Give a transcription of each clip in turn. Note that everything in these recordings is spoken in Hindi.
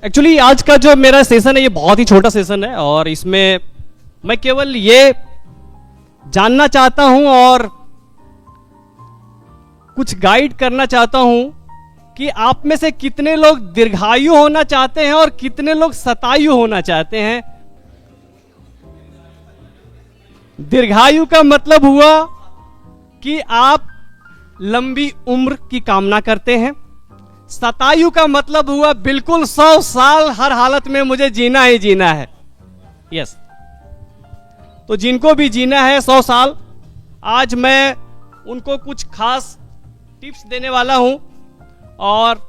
एक्चुअली आज का जो मेरा सेशन है ये बहुत ही छोटा सेशन है और इसमें मैं केवल ये जानना चाहता हूं और कुछ गाइड करना चाहता हूं कि आप में से कितने लोग दीर्घायु होना चाहते हैं और कितने लोग शतायु होना चाहते हैं। दीर्घायु का मतलब हुआ कि आप लंबी उम्र की कामना करते हैं। शतायु का मतलब हुआ बिल्कुल 100 साल हर हालत में मुझे जीना ही जीना है। यस, तो जिनको भी जीना है 100 साल, आज मैं उनको कुछ खास टिप्स देने वाला हूं और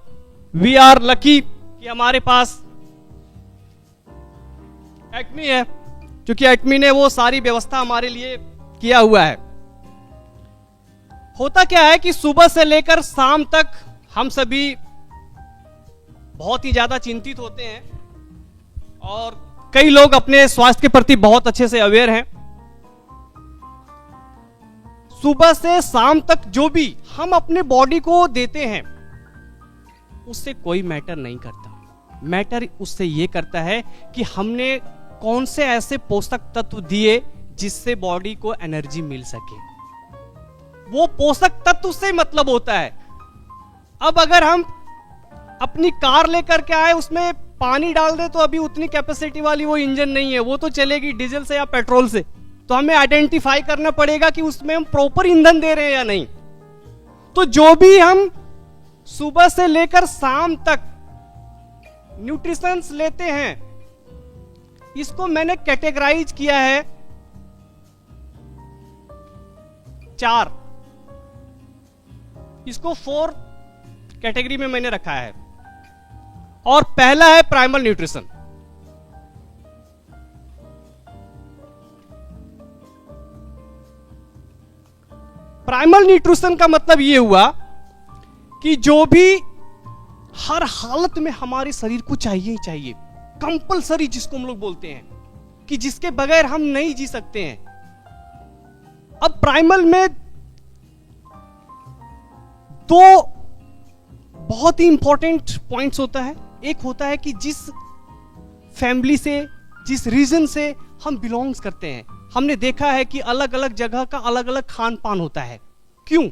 वी आर लकी कि हमारे पास एक्मी है, क्योंकि एक्मी ने वो सारी व्यवस्था हमारे लिए किया हुआ है। होता क्या है कि सुबह से लेकर शाम तक हम सभी बहुत ही ज्यादा चिंतित होते हैं और कई लोग अपने स्वास्थ्य के प्रति बहुत अच्छे से अवेयर हैं। सुबह से शाम तक जो भी हम अपने बॉडी को देते हैं उससे कोई मैटर नहीं करता। मैटर उससे यह करता है कि हमने कौन से ऐसे पोषक तत्व दिए जिससे बॉडी को एनर्जी मिल सके। वो पोषक तत्व से मतलब होता है। अब अगर हम अपनी कार लेकर के आए, उसमें पानी डाल दे तो अभी उतनी कैपेसिटी वाली वो इंजन नहीं है, वो तो चलेगी डीजल से या पेट्रोल से। तो हमें आइडेंटिफाई करना पड़ेगा कि उसमें हम प्रॉपर ईंधन दे रहे हैं या नहीं। तो जो भी हम सुबह से लेकर शाम तक न्यूट्रिशंस लेते हैं, इसको मैंने कैटेगराइज किया है 4, इसको 4 कैटेगरी में मैंने रखा है। और पहला है प्राइमल न्यूट्रिशन। प्राइमल न्यूट्रिशन का मतलब यह हुआ कि जो भी हर हालत में हमारे शरीर को चाहिए ही चाहिए, कंपलसरी जिसको हम लोग बोलते हैं, कि जिसके बगैर हम नहीं जी सकते हैं। अब प्राइमल में 2 बहुत ही इंपॉर्टेंट पॉइंट्स होता है। एक होता है कि जिस फैमिली से, जिस रीजन से हम बिलोंग्स करते हैं, हमने देखा है कि अलग अलग जगह का अलग अलग खान पान होता है। क्यों?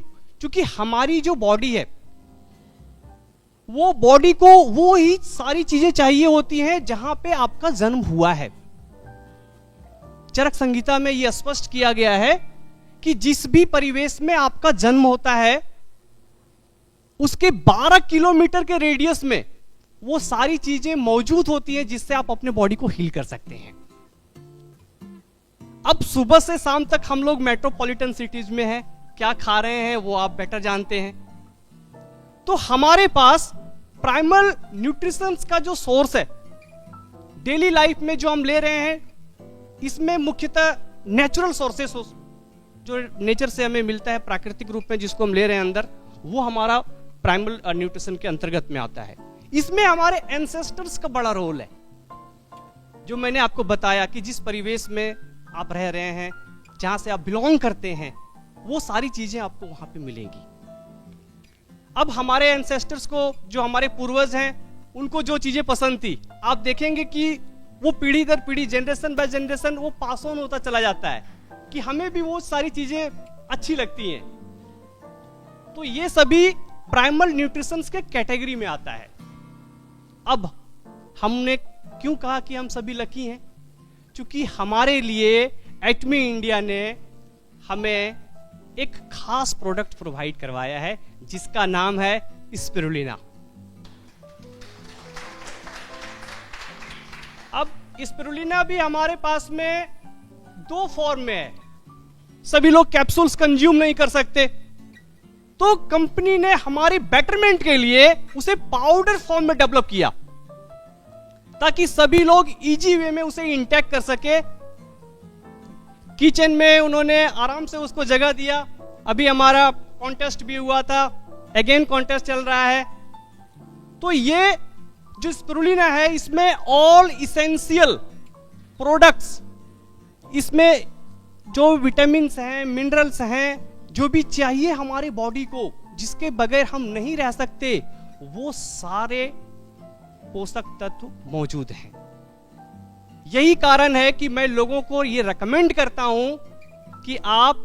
क्योंकि हमारी जो बॉडी है, वो बॉडी को वो ही सारी चीजें चाहिए होती हैं जहां पे आपका जन्म हुआ है। चरक संहिता में यह स्पष्ट किया गया है कि जिस भी परिवेश में आपका जन्म होता है, उसके 12 किलोमीटर के रेडियस में वो सारी चीजें मौजूद होती हैं जिससे आप अपने बॉडी को हील कर सकते हैं। अब सुबह से शाम तक हम लोग मेट्रोपॉलिटन सिटीज में हैं, क्या खा रहे हैं वो आप बेटर जानते हैं। तो हमारे पास प्राइमल न्यूट्रिशंस का जो सोर्स है डेली लाइफ में जो हम ले रहे हैं, इसमें मुख्यतः नेचुरल सोर्सेस जो नेचर से हमें मिलता है प्राकृतिक रूप में, जिसको हम ले रहे हैं अंदर, वो हमारा प्राइमल न्यूट्रिशन के अंतर्गत में आता है। इसमें हमारे एंसेस्टर्स का बड़ा रोल है। जो मैंने आपको बताया कि जिस परिवेश में आप रह रहे हैं, जहां से आप बिलोंग करते हैं, वो सारी चीजें आपको वहां पे मिलेंगी। अब हमारे एंसेस्टर्स को, जो हमारे पूर्वज हैं, उनको जो चीजें पसंद थी, आप देखेंगे कि वो पीढ़ी दर पीढ़ी, जनरेशन बाय जनरेशन वो पास ऑन होता चला जाता है कि हमें भी वो सारी चीजें अच्छी लगती हैं। तो ये सभी प्राइमल न्यूट्रिशंस के कैटेगरी में आता है। अब हमने क्यों कहा कि हम सभी लकी हैं? क्योंकि हमारे लिए एक्मी इंडिया ने हमें एक खास प्रोडक्ट प्रोवाइड करवाया है जिसका नाम है स्पिरुलिना। अब स्पिरुलिना भी हमारे पास में 2 फॉर्म में है। सभी लोग कैप्सूल्स कंज्यूम नहीं कर सकते, तो कंपनी ने हमारी बेटरमेंट के लिए उसे पाउडर फॉर्म में डेवलप किया ताकि सभी लोग इजी वे में उसे इंटेक कर सके। किचन में उन्होंने आराम से उसको जगह दिया। अभी हमारा कॉन्टेस्ट भी हुआ था, अगेन कॉन्टेस्ट चल रहा है। तो ये जो स्पिरुलिना है, इसमें ऑल इसेंशियल प्रोडक्ट्स, इसमें जो विटामिन्स हैं, मिनरल्स हैं, जो भी चाहिए हमारी बॉडी को, जिसके बगैर हम नहीं रह सकते, वो सारे पोषक तत्व मौजूद हैं। यही कारण है कि मैं लोगों को यह रेकमेंड करता हूं कि आप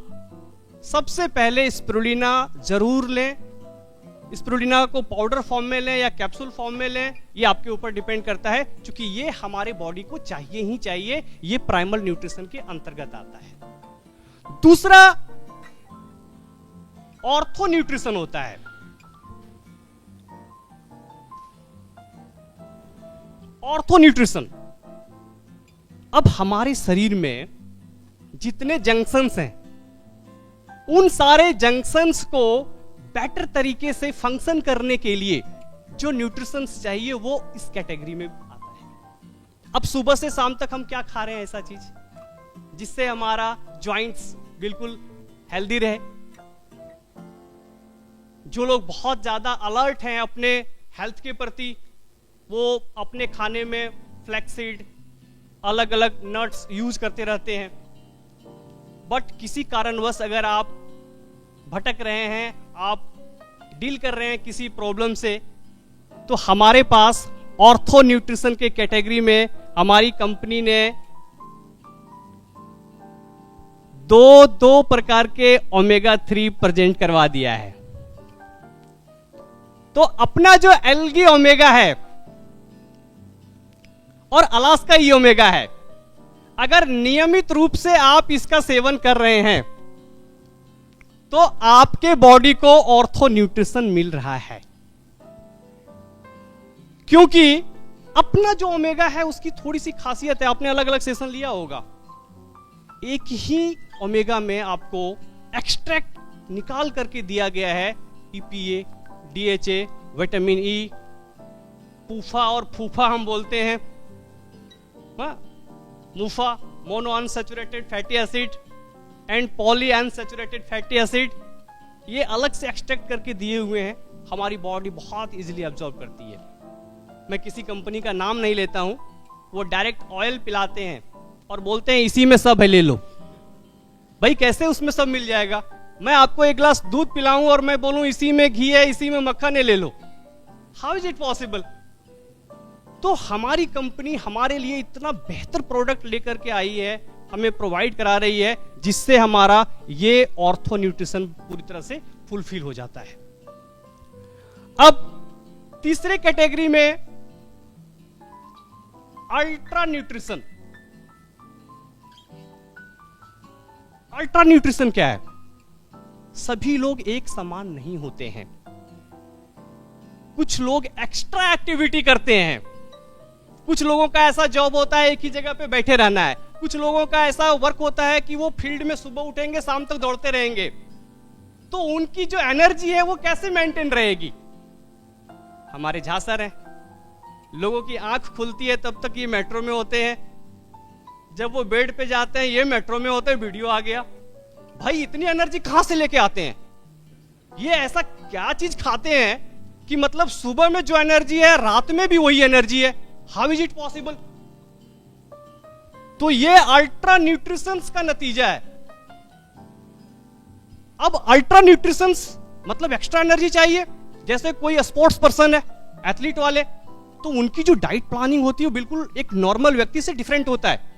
सबसे पहले स्पिरुलिना जरूर लें। स्पिरुलिना को पाउडर फॉर्म में लें या कैप्सूल फॉर्म में लें, ये आपके ऊपर डिपेंड करता है, क्योंकि ये हमारे बॉडी को चाहिए ही चाहिए। ये प्राइमल न्यूट्रिशन के अंतर्गत आता है। दूसरा ऑर्थो न्यूट्रिशन होता है। ऑर्थो न्यूट्रिशन, अब हमारे शरीर में जितने जंक्शंस हैं, उन सारे जंक्शंस को बेटर तरीके से फंक्शन करने के लिए जो न्यूट्रिशंस चाहिए वो इस कैटेगरी में आता है। अब सुबह से शाम तक हम क्या खा रहे हैं ऐसा चीज जिससे हमारा जॉइंट्स बिल्कुल हेल्दी रहे। जो लोग बहुत ज्यादा अलर्ट हैं अपने हेल्थ के प्रति, वो अपने खाने में फ्लैक्सीड, अलग अलग नट्स यूज करते रहते हैं। बट किसी कारणवश अगर आप भटक रहे हैं, आप डील कर रहे हैं किसी प्रॉब्लम से, तो हमारे पास ऑर्थो न्यूट्रिशन के कैटेगरी में हमारी कंपनी ने दो प्रकार के ओमेगा 3 प्रेजेंट करवा दिया है। तो अपना जो एल्गी ओमेगा है और अलास्का ई ओमेगा है, अगर नियमित रूप से आप इसका सेवन कर रहे हैं तो आपके बॉडी को ऑर्थो न्यूट्रिशन मिल रहा है। क्योंकि अपना जो ओमेगा है उसकी थोड़ी सी खासियत है, आपने अलग अलग सेशन लिया होगा। एक ही ओमेगा में आपको एक्सट्रैक्ट निकाल करके दिया गया है EPA, DHA, vitamin E, PUFA और फूफा हम बोलते हैं, MUFA mono unsaturated fatty acid and poly unsaturated fatty acid, ये अलग से एक्सट्रैक्ट करके दिए हुए हैं। हमारी बॉडी बहुत इजीली अब्सॉर्ब करती है। मैं किसी कंपनी का नाम नहीं लेता हूं, वो डायरेक्ट ऑयल पिलाते हैं और बोलते हैं इसी में सब है, ले लो। भाई कैसे उसमें सब मिल जाएगा? मैं आपको एक गिलास दूध पिलाऊं और मैं बोलूं इसी में घी है, इसी में मक्खन है, ले लो। How is it possible? तो हमारी कंपनी हमारे लिए इतना बेहतर प्रोडक्ट लेकर के आई है, हमें प्रोवाइड करा रही है, जिससे हमारा ये ऑर्थो न्यूट्रिशन पूरी तरह से फुलफिल हो जाता है। अब तीसरे कैटेगरी में अल्ट्रा न्यूट्रिशन। अल्ट्रा न्यूट्रिशन क्या है? सभी लोग एक समान नहीं होते हैं। कुछ लोग एक्स्ट्रा एक्टिविटी करते हैं, कुछ लोगों का ऐसा जॉब होता है एक ही जगह पे बैठे रहना है, कुछ लोगों का ऐसा वर्क होता है कि वो फील्ड में सुबह उठेंगे शाम तक दौड़ते रहेंगे। तो उनकी जो एनर्जी है वो कैसे मेंटेन रहेगी? हमारे झांसर हैं, लोगों की आंख खुलती है तब तक ये मेट्रो में होते हैं, जब वो बेड पे जाते हैं ये मेट्रो में होते हैं। वीडियो आ गया, भाई इतनी एनर्जी कहां से लेके आते हैं? ये ऐसा क्या चीज खाते हैं कि मतलब सुबह में जो एनर्जी है रात में भी वही एनर्जी है? How is it possible? तो ये अल्ट्रा न्यूट्रिशन का नतीजा है। अब अल्ट्रा न्यूट्रिशन मतलब एक्स्ट्रा एनर्जी चाहिए, जैसे कोई स्पोर्ट्स पर्सन है, एथलीट वाले, तो उनकी जो डाइट प्लानिंग होती है वो बिल्कुल एक नॉर्मल व्यक्ति से डिफरेंट होता है।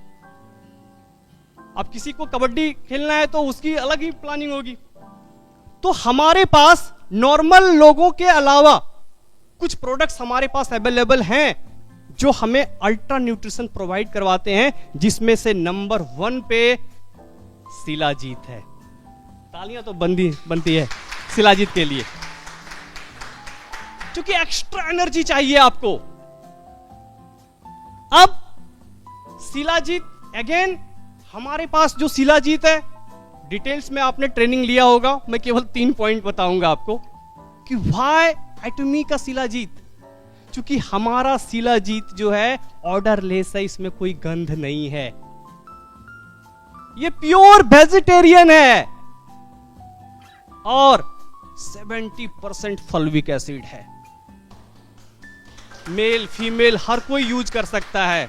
अब किसी को कबड्डी खेलना है तो उसकी अलग ही प्लानिंग होगी। तो हमारे पास नॉर्मल लोगों के अलावा कुछ प्रोडक्ट्स हमारे पास अवेलेबल हैं जो हमें अल्ट्रा न्यूट्रिशन प्रोवाइड करवाते हैं, जिसमें से नंबर 1 पे शिलाजीत है। तालियां तो बनती है शिलाजीत के लिए, क्योंकि एक्स्ट्रा एनर्जी चाहिए आपको। अब शिलाजीत अगेन हमारे पास जो शिलाजीत है, डिटेल्स में आपने ट्रेनिंग लिया होगा, मैं केवल 3 पॉइंट बताऊंगा आपको कि व्हाई एटमी का शिलाजीत। क्योंकि हमारा शिलाजीत जो है ऑर्डरलेस है, इसमें कोई गंध नहीं है, ये प्योर वेजिटेरियन है और 70% फल्विक एसिड है। मेल फीमेल हर कोई यूज कर सकता है।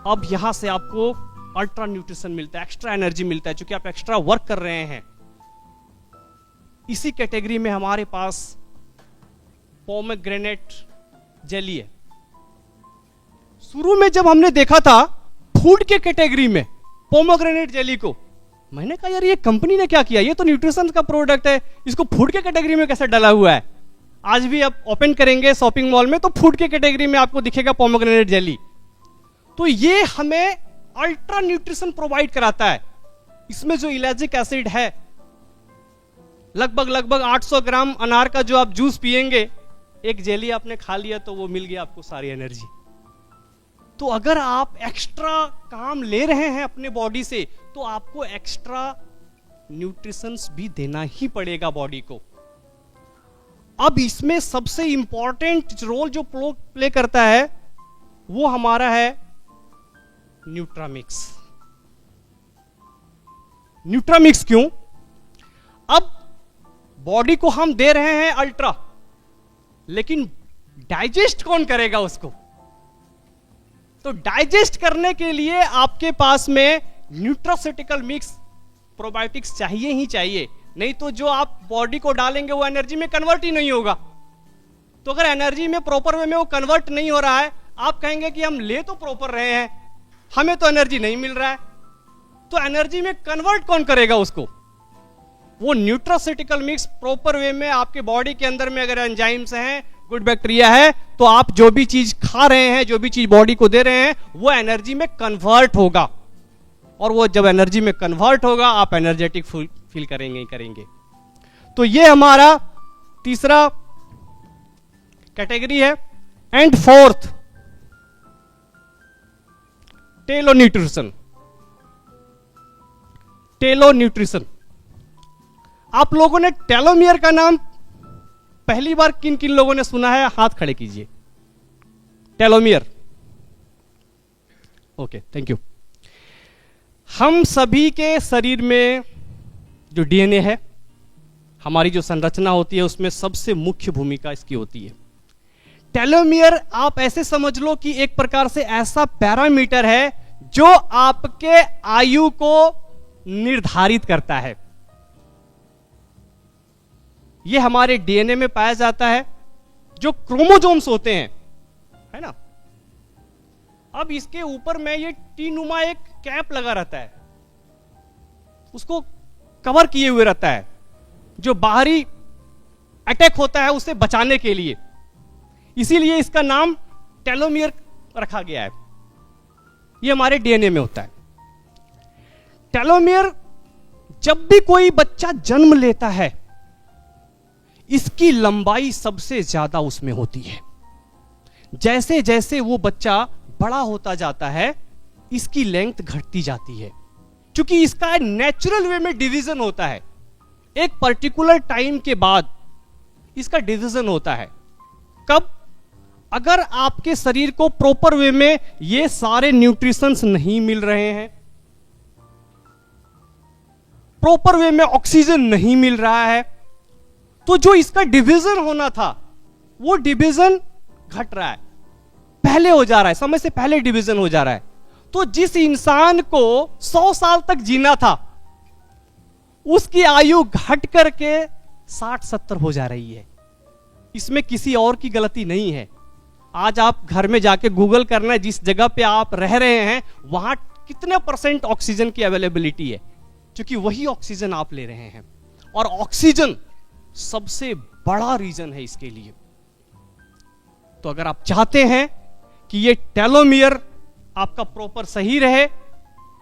अब यहां से आपको अल्ट्रा न्यूट्रिशन मिलता है, एक्स्ट्रा एनर्जी मिलता है, क्योंकि आप एक्स्ट्रा वर्क कर रहे हैं। इसी कैटेगरी में हमारे पास पोमेग्रेनेट, जेली है। शुरू में जब हमने देखा था फूड के कैटेगरी में पोमोग्रेनेट जेली को, मैंने कहा यार ये कंपनी ने क्या किया, ये तो न्यूट्रिशन का प्रोडक्ट है, इसको फूड के कैटेगरी में कैसे डाला हुआ है। आज भी आप ओपन करेंगे शॉपिंग मॉल में तो फूड के कैटेगरी में आपको दिखेगा पोमोग्रेनेट जेली। तो ये हमें अल्ट्रा न्यूट्रिशन प्रोवाइड कराता है। इसमें जो इलाजिक एसिड है, लगभग 800 ग्राम अनार का जो आप जूस पिएंगे, एक जेली आपने खा लिया तो वो मिल गया आपको सारी एनर्जी। तो अगर आप एक्स्ट्रा काम ले रहे हैं अपने बॉडी से तो आपको एक्स्ट्रा न्यूट्रिशंस भी देना ही पड़ेगा बॉडी को। अब इसमें सबसे इंपॉर्टेंट रोल जो प्ले करता है वो हमारा है न्यूट्रामिक्स। न्यूट्रामिक्स क्यों? अब बॉडी को हम दे रहे हैं अल्ट्रा, लेकिन डाइजेस्ट कौन करेगा उसको? तो डाइजेस्ट करने के लिए आपके पास में न्यूट्रास्यूटिकल मिक्स प्रोबायोटिक्स चाहिए ही चाहिए, नहीं तो जो आप बॉडी को डालेंगे वो एनर्जी में कन्वर्ट ही नहीं होगा। तो अगर एनर्जी में प्रॉपर वे में वो कन्वर्ट नहीं हो रहा है, आप कहेंगे कि हम ले तो प्रॉपर रहे हैं, हमें तो एनर्जी नहीं मिल रहा है, तो एनर्जी में कन्वर्ट कौन करेगा उसको? वो न्यूट्रास्यूटिकल मिक्स प्रॉपर वे में आपके बॉडी के अंदर में अगर एंजाइम्स हैं, गुड बैक्टीरिया है, तो आप जो भी चीज खा रहे हैं, जो भी चीज बॉडी को दे रहे हैं, वो एनर्जी में कन्वर्ट होगा। और वो जब एनर्जी में कन्वर्ट होगा आप एनर्जेटिक फील करेंगे ही करेंगे। तो ये हमारा तीसरा कैटेगरी है। And fourth, tallow nutrition. Tallow nutrition, आप लोगों ने टेलोमियर का नाम पहली बार किन किन लोगों ने सुना है? हाथ खड़े कीजिए। Telomere, okay, thank you. हम सभी के शरीर में जो डीएनए है, हमारी जो संरचना होती है, उसमें सबसे मुख्य भूमिका इसकी होती है। टेलोमियर आप ऐसे समझ लो कि एक प्रकार से ऐसा पैरामीटर है जो आपके आयु को निर्धारित करता है। ये हमारे डीएनए में पाया जाता है, जो क्रोमोसोम्स होते हैं, है ना। अब इसके ऊपर में ये टी-नुमा एक कैप लगा रहता है, उसको कवर किए हुए रहता है, जो बाहरी अटैक होता है उसे बचाने के लिए। इसीलिए इसका नाम टेलोमियर रखा गया है। ये हमारे डीएनए में होता है। टेलोमियर, जब भी कोई बच्चा जन्म लेता है, इसकी लंबाई सबसे ज्यादा उसमें होती है। जैसे जैसे वो बच्चा बड़ा होता जाता है, इसकी लेंथ घटती जाती है, क्योंकि इसका नेचुरल वे में डिवीजन होता है। एक पर्टिकुलर टाइम के बाद इसका डिवीजन होता है। कब? अगर आपके शरीर को प्रॉपर वे में ये सारे न्यूट्रिशंस नहीं मिल रहे हैं, प्रॉपर वे में ऑक्सीजन नहीं मिल रहा है, तो जो इसका डिवीजन होना था वो डिवीजन घट रहा है, पहले हो जा रहा है, समय से पहले डिवीजन हो जा रहा है। तो जिस इंसान को 100 साल तक जीना था, उसकी आयु घट करके 60-70 हो जा रही है। इसमें किसी और की गलती नहीं है। आज आप घर में जाके गूगल करना है, जिस जगह पे आप रह रहे हैं वहां कितने % ऑक्सीजन की अवेलेबिलिटी है, क्योंकि वही ऑक्सीजन आप ले रहे हैं। और ऑक्सीजन सबसे बड़ा रीजन है इसके लिए। तो अगर आप चाहते हैं कि ये टेलोमियर आपका प्रॉपर सही रहे,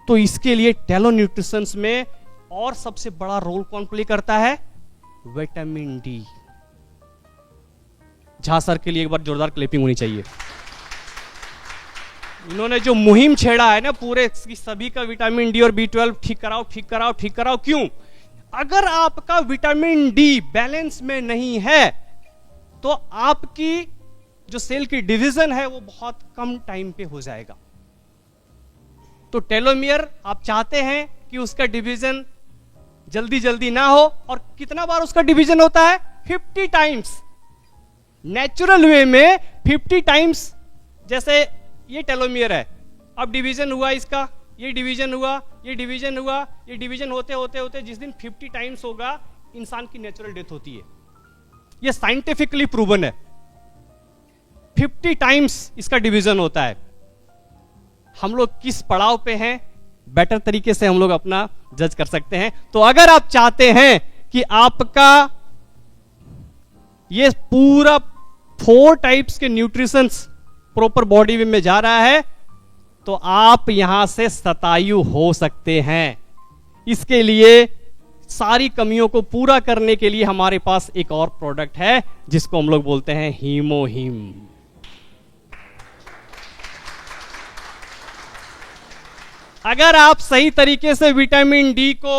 तो इसके लिए टेलो न्यूट्रिशंस में और सबसे बड़ा रोल कौन प्ले करता है? Vitamin D. झा सर के लिए एक बार जोरदार क्लैपिंग होनी चाहिए। इन्होंने जो मुहिम छेड़ा है ना पूरे सभी का विटामिन डी और B12 ठीक कराओ, ठीक कराओ, ठीक कराओ। क्यों? अगर आपका विटामिन डी बैलेंस में नहीं है तो आपकी जो सेल की डिवीजन है वो बहुत कम टाइम पे हो जाएगा। तो टेलोमियर आप चाहते हैं कि उसका डिवीजन जल्दी जल्दी ना हो, और कितना बार उसका डिवीजन होता है? 50 टाइम्स। नेचुरल वे में 50 टाइम्स। जैसे ये टेलोमियर है, अब डिवीजन हुआ इसका, ये डिवीजन हुआ, ये डिवीजन हुआ, ये डिवीजन होते होते होते जिस दिन 50 टाइम्स होगा, इंसान की नेचुरल डेथ होती है। ये साइंटिफिकली प्रूवन है। 50 टाइम्स इसका डिवीजन होता है। हम लोग किस पड़ाव पे हैं, बेटर तरीके से हम लोग अपना जज कर सकते हैं। तो अगर आप चाहते हैं कि आपका ये पूरा 4 टाइप्स के न्यूट्रिशंस प्रॉपर बॉडी में जा रहा है, तो आप यहां से शतायु हो सकते हैं। इसके लिए सारी कमियों को पूरा करने के लिए हमारे पास एक और प्रोडक्ट है जिसको हम लोग बोलते हैं हीमोहिम। अगर आप सही तरीके से विटामिन डी को,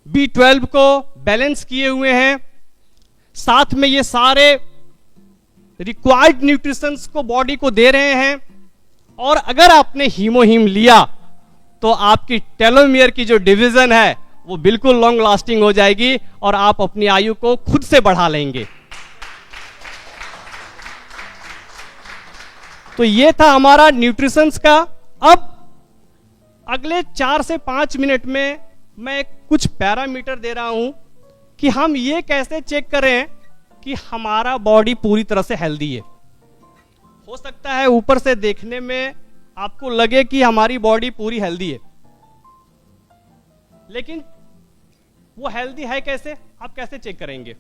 B12 को बैलेंस किए हुए हैं, साथ में ये सारे रिक्वायर्ड न्यूट्रिशंस को बॉडी को दे रहे हैं, और अगर आपने हीमोहिम लिया तो आपकी टेलोमियर की जो डिवीजन है वो बिल्कुल लॉन्ग लास्टिंग हो जाएगी और आप अपनी आयु को खुद से बढ़ा लेंगे। तो ये था हमारा न्यूट्रिशंस का। अब अगले 4 से 5 मिनट में मैं कुछ पैरामीटर दे रहा हूं कि हम ये कैसे चेक करें कि हमारा बॉडी पूरी तरह से हेल्दी है। हो सकता है ऊपर से देखने में आपको लगे कि हमारी बॉडी पूरी हेल्दी है, लेकिन वो हेल्दी है कैसे, आप कैसे चेक करेंगे?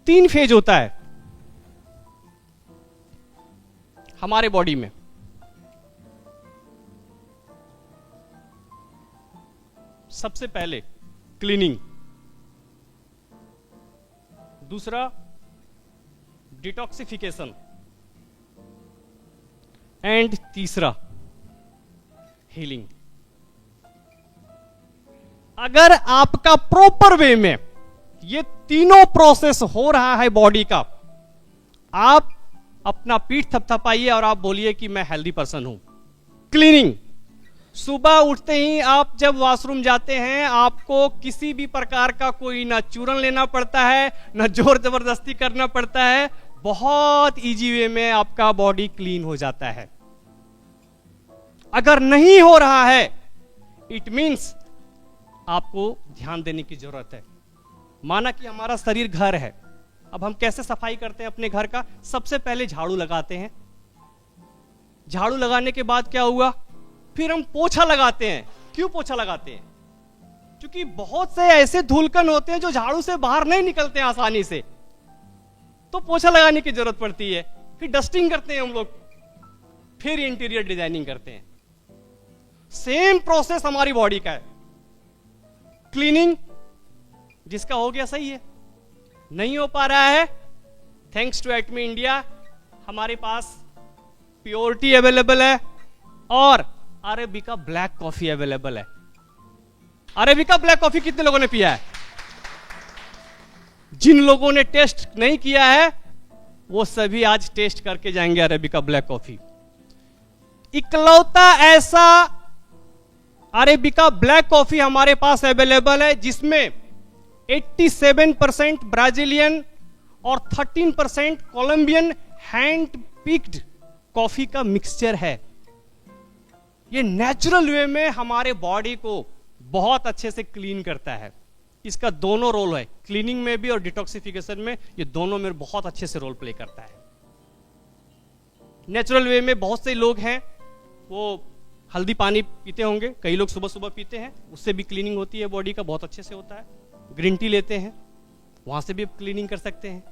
3 फेज होता है हमारे बॉडी में। सबसे पहले क्लीनिंग, दूसरा डिटॉक्सिफिकेशन, एंड तीसरा हीलिंग। अगर आपका प्रॉपर वे में ये तीनों प्रोसेस हो रहा है बॉडी का, आप अपना पीठ थपथपाइए और आप बोलिए कि मैं हेल्दी पर्सन हूं। क्लीनिंग, सुबह उठते ही आप जब वॉशरूम जाते हैं, आपको किसी भी प्रकार का कोई ना चूरन लेना पड़ता है, ना जोर जबरदस्ती करना पड़ता है, बहुत इजी वे में आपका बॉडी क्लीन हो जाता है। अगर नहीं हो रहा है, इट मीन्स आपको ध्यान देने की जरूरत है। माना कि हमारा शरीर घर है, अब हम कैसे सफाई करते हैं अपने घर का? सबसे पहले झाड़ू लगाते हैं। झाड़ू लगाने के बाद क्या हुआ? फिर हम पोछा लगाते हैं। क्यों पोछा लगाते हैं? क्योंकि बहुत से ऐसे धूलकण होते हैं जो झाड़ू से बाहर नहीं निकलते हैं आसानी से, तो पोछा लगाने की जरूरत पड़ती है। फिर डस्टिंग करते हैं हम लोग, फिर इंटीरियर डिजाइनिंग करते हैं। सेम प्रोसेस हमारी बॉडी का है। क्लीनिंग जिसका हो गया सही है, नहीं हो पा रहा है, थैंक्स टू एटमी इंडिया हमारे पास प्योरिटी अवेलेबल है और अरेबिका ब्लैक कॉफी अवेलेबल है। अरेबिका ब्लैक कॉफी कितने लोगों ने पिया है? जिन लोगों ने टेस्ट नहीं किया है वो सभी आज टेस्ट करके जाएंगे अरेबिका ब्लैक कॉफी। इकलौता ऐसा अरेबिका ब्लैक कॉफी हमारे पास अवेलेबल है जिसमें 87% ब्राजीलियन और 13% कोलंबियन हैंड पिक्ड कॉफी का मिक्सचर है। ये नेचुरल वे में हमारे बॉडी को बहुत अच्छे से क्लीन करता है। इसका दोनों रोल है, क्लीनिंग में भी और डिटॉक्सिफिकेशन में, ये दोनों में बहुत अच्छे से रोल प्ले करता है। नेचुरल वे में बहुत से लोग हैं वो हल्दी पानी पीते होंगे, कई लोग सुबह सुबह पीते हैं, उससे भी क्लीनिंग होती है बॉडी का, बहुत अच्छे से होता है। ग्रीन टी लेते हैं, वहां से भी आप क्लीनिंग कर सकते हैं।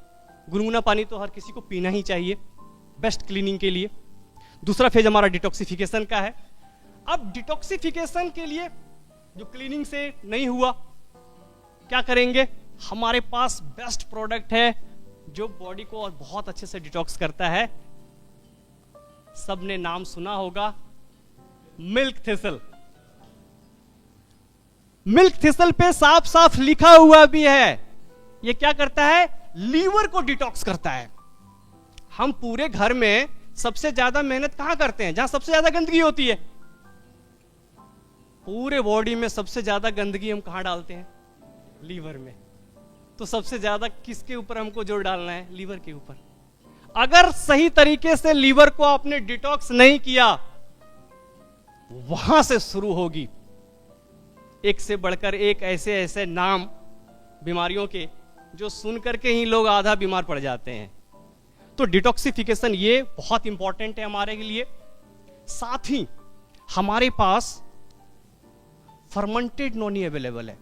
गुनगुना पानी तो हर किसी को पीना ही चाहिए बेस्ट क्लीनिंग के लिए। दूसरा फेज हमारा डिटॉक्सिफिकेशन का है। अब डिटॉक्सिफिकेशन के लिए जो क्लीनिंग से नहीं हुआ, क्या करेंगे? हमारे पास बेस्ट प्रोडक्ट है जो बॉडी को बहुत अच्छे से डिटॉक्स करता है। सबने नाम सुना होगा, मिल्क थिसल। मिल्क थिसल पे साफ साफ लिखा हुआ भी है, ये क्या करता है? लीवर को डिटॉक्स करता है। हम पूरे घर में सबसे ज्यादा मेहनत कहां करते हैं? जहां सबसे ज्यादा गंदगी होती है। पूरे बॉडी में सबसे ज्यादा गंदगी हम कहां डालते हैं? लीवर में। तो सबसे ज्यादा किसके ऊपर हमको जोर डालना है? लीवर के ऊपर। अगर सही तरीके से लीवर को आपने डिटॉक्स नहीं किया, वहां से शुरू होगी एक से बढ़कर एक ऐसे ऐसे नाम बीमारियों के जो सुन करके ही लोग आधा बीमार पड़ जाते हैं। तो डिटॉक्सिफिकेशन ये बहुत इंपॉर्टेंट है हमारे लिए। साथ ही हमारे पास फर्मेंटेड नॉनी अवेलेबल है।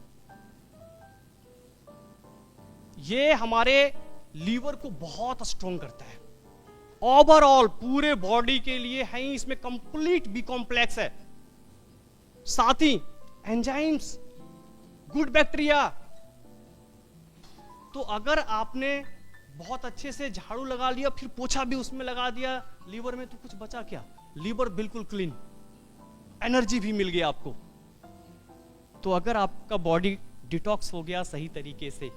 ये हमारे लीवर को बहुत स्ट्रॉन्ग करता है। ओवरऑल पूरे बॉडी के लिए है ही, इसमें कंप्लीट बी कॉम्प्लेक्स है। साथ ही एंजाइम्स, गुड बैक्टीरिया। तो अगर आपने बहुत अच्छे से झाड़ू लगा लिया, फिर पोछा भी उसमें लगा दिया लीवर में, तो कुछ बचा क्या? लीवर बिल्कुल क्लीन, एनर्जी भी मिल गया आपको। तो अगर आपका बॉडी डिटॉक्स हो गया सही तरीके से,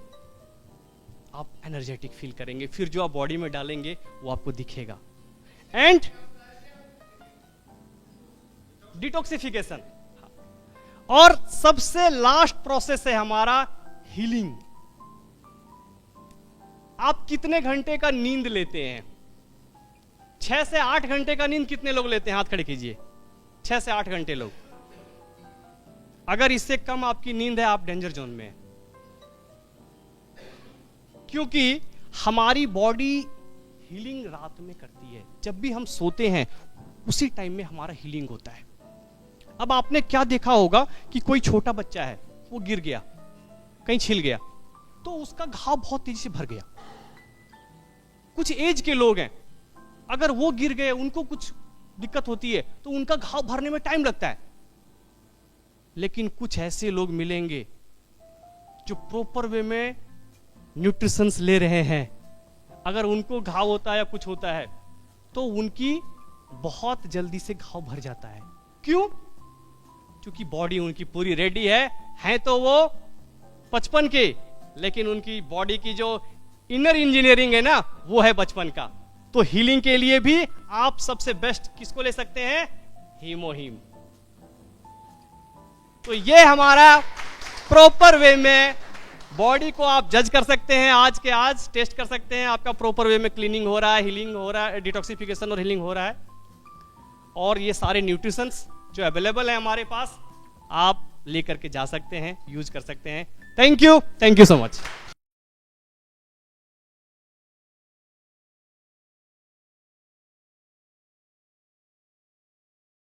आप एनर्जेटिक फील करेंगे। फिर जो आप बॉडी में डालेंगे वो आपको दिखेगा। एंड डिटॉक्सिफिकेशन, और सबसे लास्ट प्रोसेस है हमारा हीलिंग। आप कितने घंटे का नींद लेते हैं? 6 से 8 घंटे का नींद कितने लोग लेते हैं? हाथ खड़े कीजिए। 6 से 8 घंटे लोग। अगर इससे कम आपकी नींद है, आप डेंजर जोन में हैं। क्योंकि हमारी बॉडी हीलिंग रात में करती है। जब भी हम सोते हैं उसी टाइम में हमारा हीलिंग होता है। अब आपने क्या देखा होगा कि कोई छोटा बच्चा है, वो गिर गया, कहीं छिल गया, तो उसका घाव बहुत तेजी से भर गया। कुछ एज के लोग हैं, अगर वो गिर गए, उनको कुछ दिक्कत होती है, तो उनका घाव भरने में टाइम लगता है। लेकिन कुछ ऐसे लोग मिलेंगे जो प्रॉपर वे में न्यूट्रिशंस ले रहे हैं। अगर उनको घाव होता है या कुछ होता है, तो उनकी बहुत जल्दी से घाव भर जाता है। क्यों? क्योंकि बॉडी उनकी पूरी रेडी है तो वो 55 के, लेकिन उनकी बॉडी की जो इनर इंजीनियरिंग है ना, वो है 55 का। तो हीलिंग के लिए भी आप सबसे बेस्ट किसको ले सकते हैं? हीमोहीम। तो ये हमारा प्रॉपर वे में बॉडी को आप जज कर सकते हैं, आज के आज टेस्ट कर सकते हैं आपका प्रॉपर वे में क्लीनिंग हो रहा है, हीलिंग हो रहा है, डिटॉक्सिफिकेशन और हीलिंग हो रहा है। और ये सारे न्यूट्रिशंस जो अवेलेबल है हमारे पास, आप लेकर के जा सकते हैं, यूज कर सकते हैं। Thank you so much.